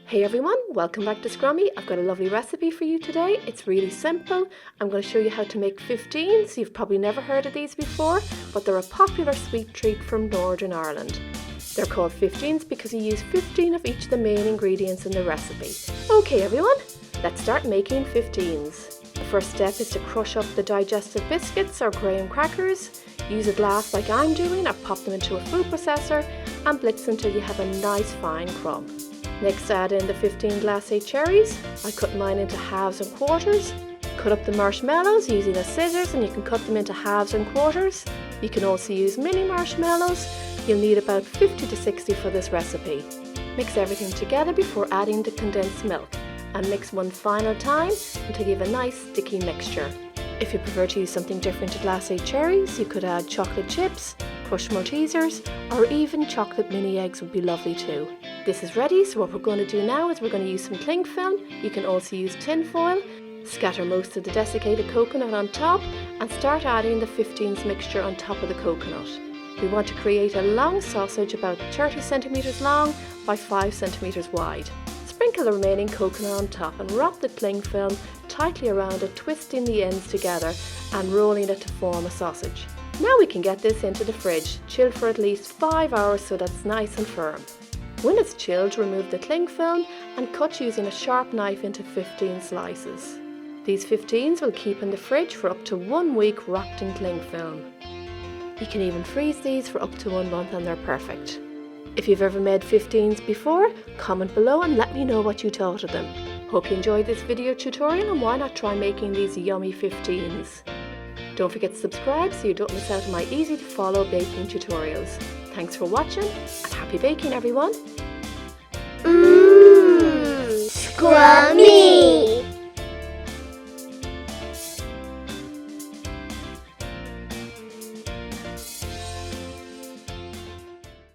Hey everyone, welcome back to Scrummy. I've got a lovely recipe for you today. It's really simple. I'm going to show you how to make 15s. You've probably never heard of these before, but they're a popular sweet treat from Northern Ireland. They're called 15s because you use 15 of each of the main ingredients in the recipe. Okay everyone, let's start making 15s. The first step is to crush up the digestive biscuits or graham crackers. Use a glass like I'm doing or pop them into a food processor and blitz until you have a nice fine crumb. Next, add in the 15 glacé cherries. I cut mine into halves and quarters. Cut up the marshmallows using a scissors and you can cut them into halves and quarters. You can also use mini marshmallows. You'll need about 50 to 60 for this recipe. Mix everything together before adding the condensed milk and mix one final time until you have a nice sticky mixture. If you prefer to use something different to glacé cherries, you could add chocolate chips, crushed Maltesers, or even chocolate mini eggs would be lovely too. This is ready, so what we're going to do now is we're going to use some cling film. You can also use tin foil. Scatter most of the desiccated coconut on top and start adding the 15s mixture on top of the coconut. We want to create a long sausage about 30 centimeters long by 5 centimeters wide. Sprinkle the remaining coconut on top and wrap the cling film tightly around it, twisting the ends together and rolling it to form a sausage. Now we can get this into the fridge, chilled for at least 5 hours so that it's nice and firm. When it's chilled, remove the cling film and cut using a sharp knife into 15 slices. These 15s will keep in the fridge for up to 1 week wrapped in cling film. You can even freeze these for up to 1 month and they're perfect. If you've ever made 15s before, comment below and let me know what you thought of them. Hope you enjoyed this video tutorial and why not try making these yummy 15s. Don't forget to subscribe so you don't miss out on my easy to follow baking tutorials. Thanks for watching and happy baking everyone!